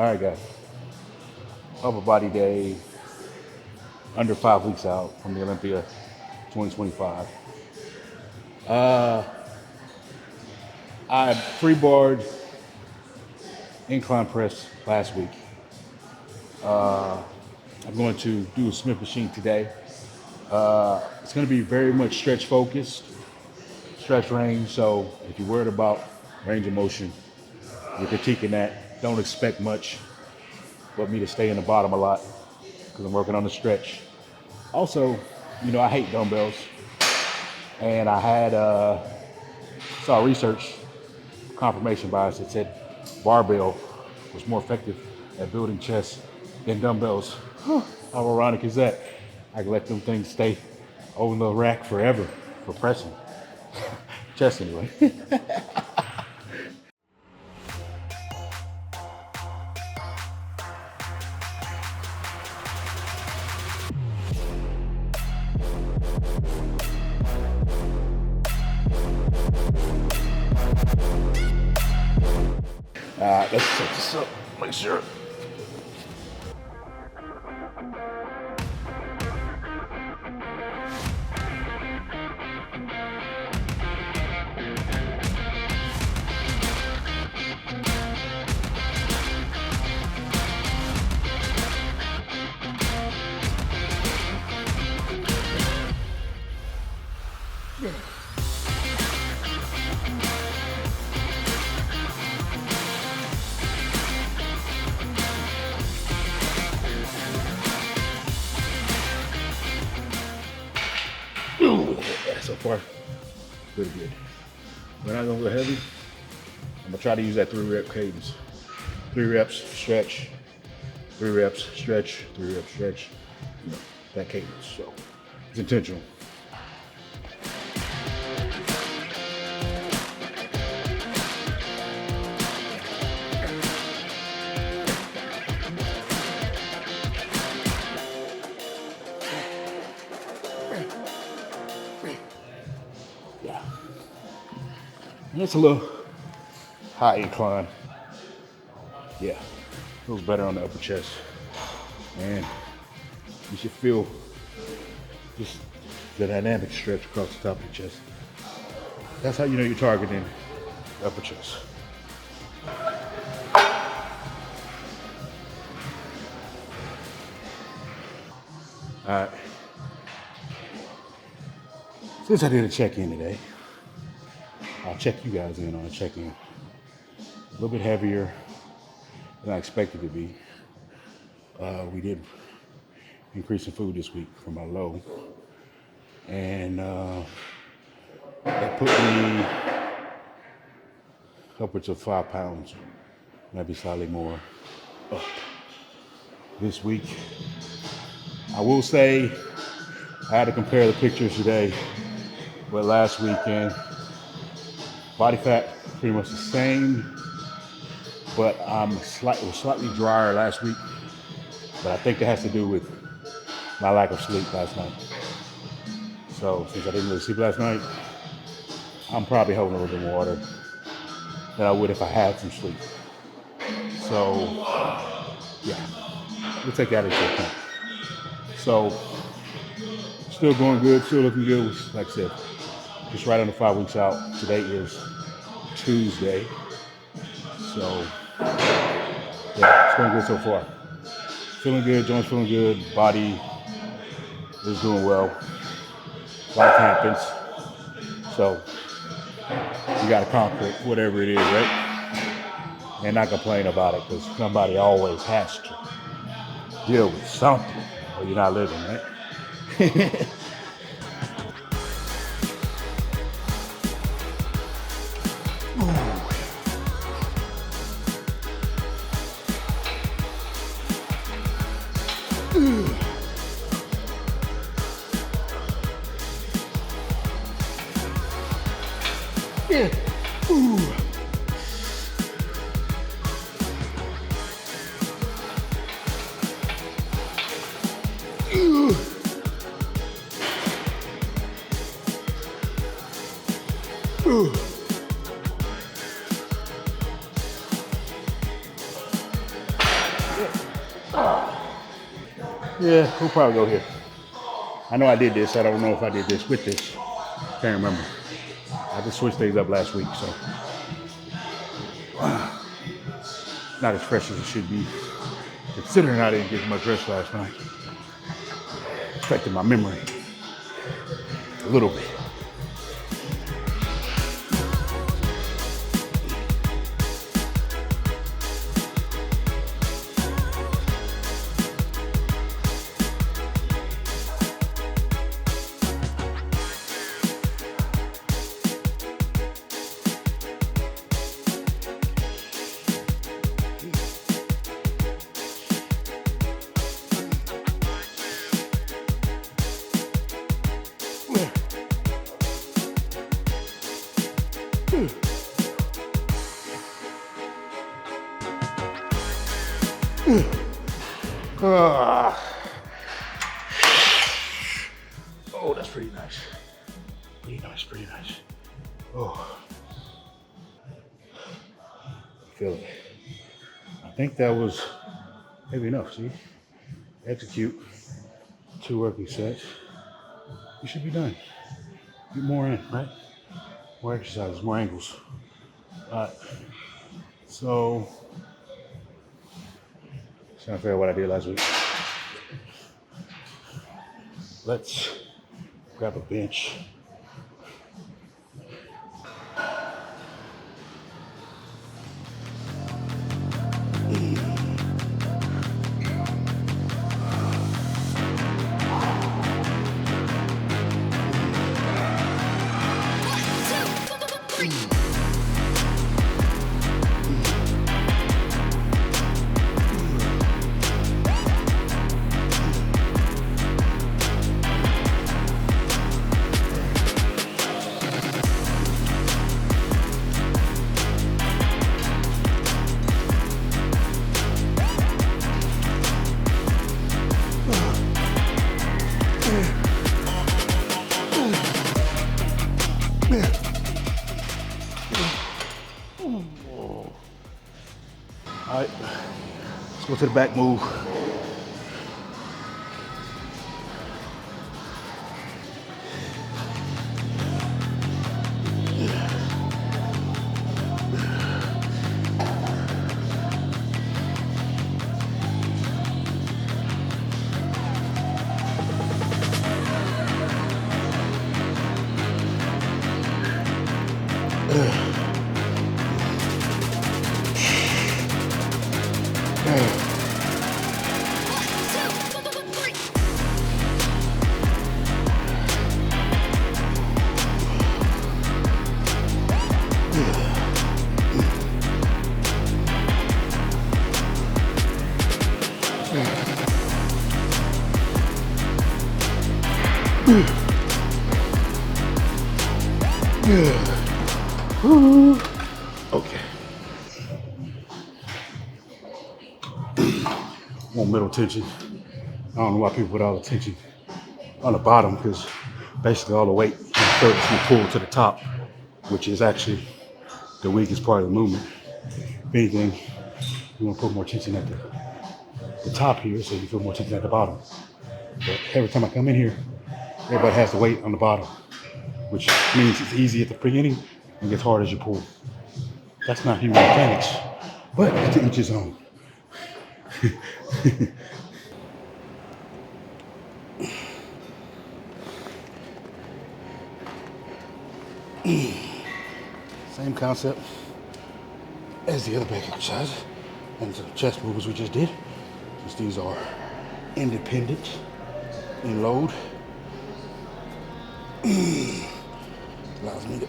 All right, guys. Upper body day, under 5 weeks out from the Olympia 2025. I free-barred incline press last week. I'm going to do a Smith machine today. It's going to be very much stretch focused, stretch range. So if you're worried about range of motion, you're critiquing that. Don't expect much but me to stay in the bottom a lot because I'm working on the stretch. Also, I hate dumbbells. And I had saw research, confirmation bias that said barbell was more effective at building chest than dumbbells. How ironic is that? I can let them things stay over the rack forever for pressing. Chest anyway. Let's set this up, make sure. So far, pretty good. We're not gonna go heavy. I'm gonna try to use that 3-rep cadence. 3 reps, stretch, 3 reps, stretch, 3 reps, stretch. That cadence. So it's intentional. It's a little high incline. Yeah, feels better on the upper chest. And you should feel just the dynamic stretch across the top of your chest. That's how you know you're targeting the upper chest. All right. Since I did a check-in today, I'll check you guys in on a check-in. A little bit heavier than I expected to be. We did increase in food this week from my low. And that put me upwards of 5 pounds, maybe slightly more up this week. I will say I had to compare the pictures today with last weekend. Body fat pretty much the same, but I'm slightly drier last week. But I think that has to do with my lack of sleep last night. So since I didn't really sleep last night, I'm probably holding a little bit more water than I would if I had some sleep. So yeah, we'll take that into account. So still going good, still looking good. Like I said, just right under 5 weeks out. Today is Tuesday. So yeah, it's going good so far. Feeling good, joints feeling good, body is doing well. Life happens. So you gotta conquer it, whatever it is, right? And not complain about it, because somebody always has to deal with something or you're not living, right? Yeah. Ooh. Ooh. Ooh. Yeah, we'll probably go here. I know I did this. I don't know if I did this with this. Can't remember. I just switched things up last week, so not as fresh as it should be. Considering I didn't get much rest last night. Affected my memory a little bit. Oh, that's pretty nice. Pretty nice, pretty nice. Oh, feel it. I think that was heavy enough, see? Execute 2 working sets. You should be done. Get more in, right? More exercises, more angles. All right. So, trying to figure out what I did last week. Let's grab a bench. All right, let's go to the back move. Okay. More middle tension. I don't know why people put all the tension on the bottom, because basically all the weight is pulled to the top, which is actually the weakest part of the movement. If anything, you want to put more tension at the top here, so you feel more tension at the bottom. But every time I come in here, everybody has the weight on the bottom, which means it's easy at the beginning and gets hard as you pull. That's not human mechanics, but to each his own. Same concept as the other back exercise and the chest movements we just did. Since these are independent in load, allows me to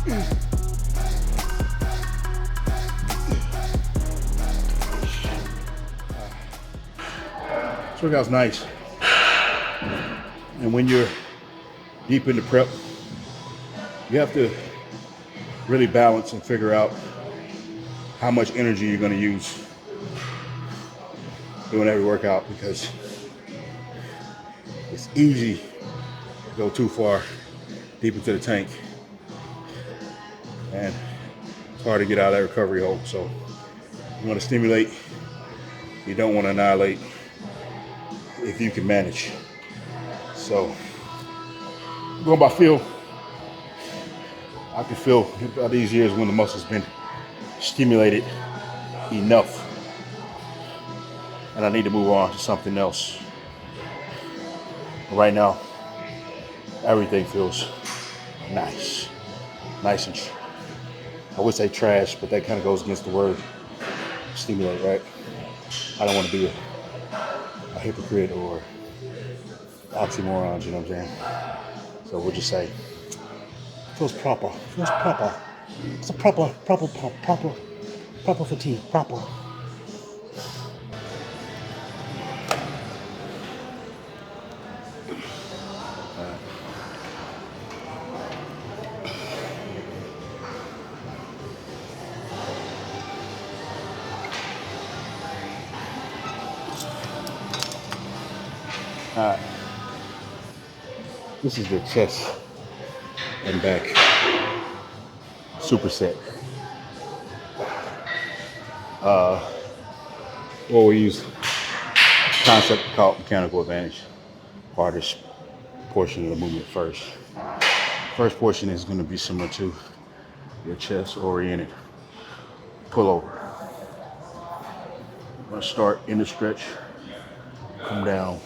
This workout's nice. And when you're deep into prep, you have to really balance and figure out how much energy you're going to use doing every workout, because it's easy to go too far deep into the tank, and it's hard to get out of that recovery hole. So you want to stimulate, you don't want to annihilate if you can manage. So going by feel, I can feel by these years when the muscle's been stimulated enough and I need to move on to something else. Right now, everything feels nice and I would say trash, but that kind of goes against the word stimulate, right? I don't want to be a hypocrite or oxymorons, you know what I'm saying? So we'll just say, feels proper. It's a proper fatigue, proper. All right. This is the chest and back superset. Or we use a concept called mechanical advantage. Hardest portion of the movement first. First portion is going to be similar to your chest oriented pullover. I'm going to start in the stretch, come down,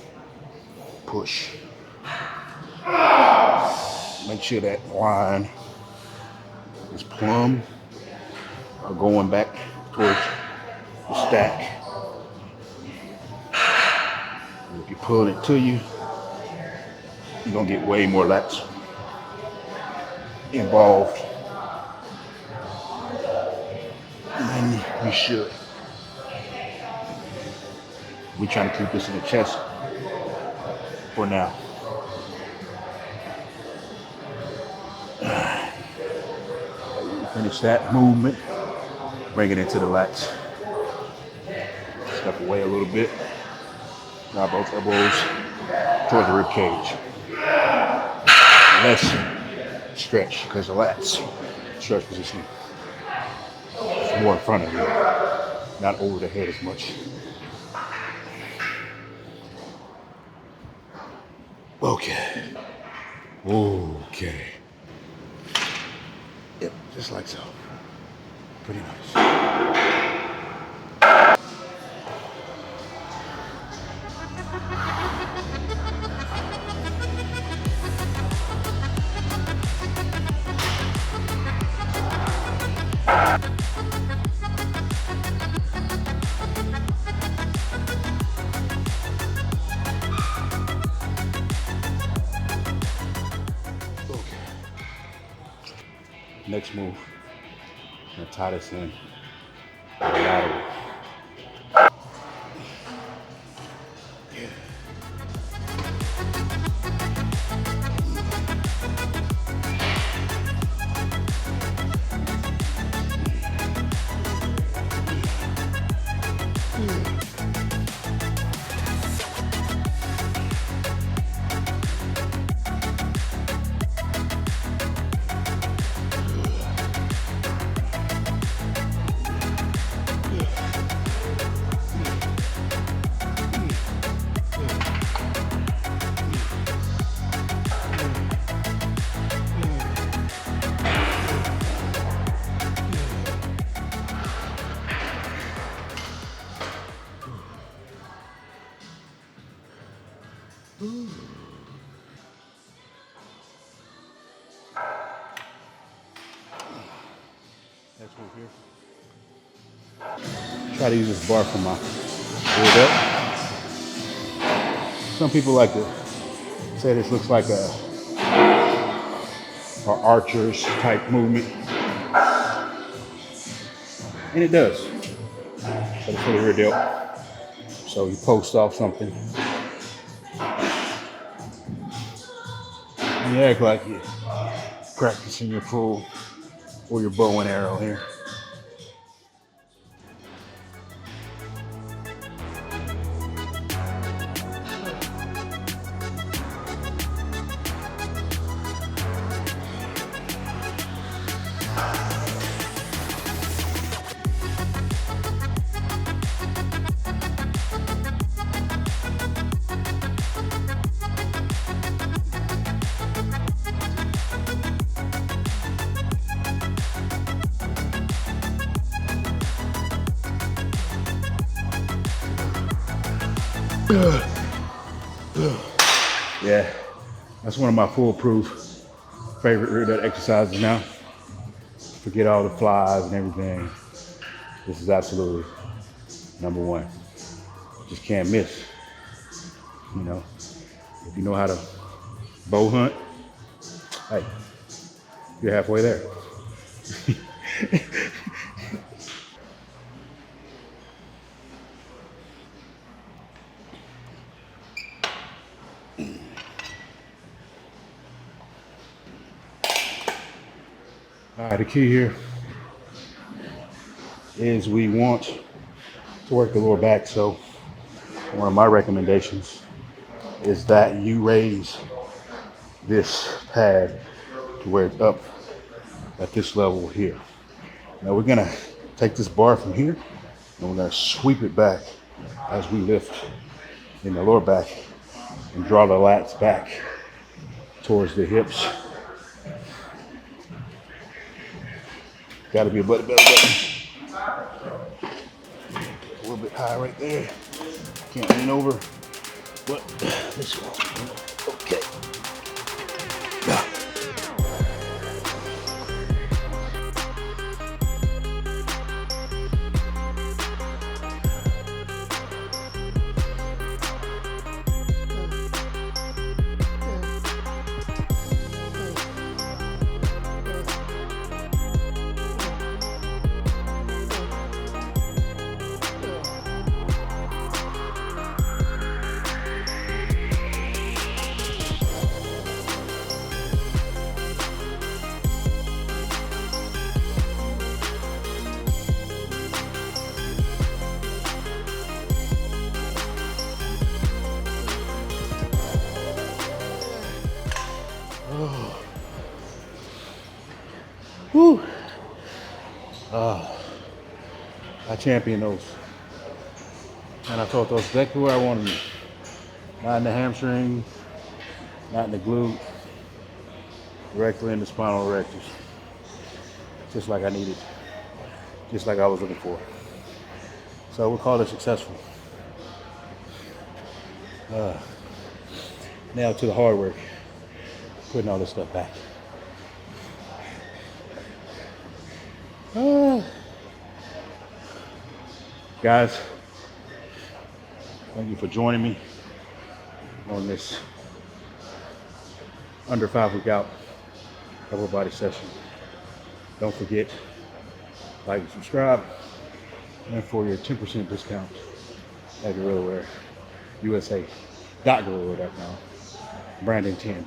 push. Make sure that line is plumb or going back towards the stack. And if you pull it to you, you're gonna get way more lats involved than you should. We're trying to keep this in the chest for now. Finish that movement, bring it into the lats. Step away a little bit. Drop both elbows towards the rib cage. Less stretch because the lats stretch position is more in front of you, not over the head as much. Okay. Yep, just like so. Pretty nice. Next move, I'm gonna tie this in lateral. Next move here. Try to use this bar for my rear delt. Some people like to say this looks like a or archers type movement. And it does. But it's for the rear delt. So you post off something. And you act like you're practicing your pull or your bow and arrow here. Yeah, that's one of my foolproof favorite rear delt exercises now. Forget all the flies and everything. This is absolutely number one. Just can't miss. You know, if you know how to bow hunt, hey, you're halfway there. All right, the key here is we want to work the lower back. So one of my recommendations is that you raise this pad to where it's up at this level here. Now we're gonna take this bar from here and we're gonna sweep it back as we lift in the lower back and draw the lats back towards the hips. Gotta be a belly button. A little bit high right there. Can't lean over, but this one, okay. Whew. I champion those. And I felt those exactly where I wanted them. Not in the hamstring, not in the glute, directly in the spinal erectors. Just like I needed, just like I was looking for. So we'll call it successful. Now to the hard work, putting all this stuff back. Guys, thank you for joining me on this under 5 week out upper body session. Don't forget, like and subscribe, and for your 10% discount at GorillaWear, USA.GorillaWear.com, Brandon 10.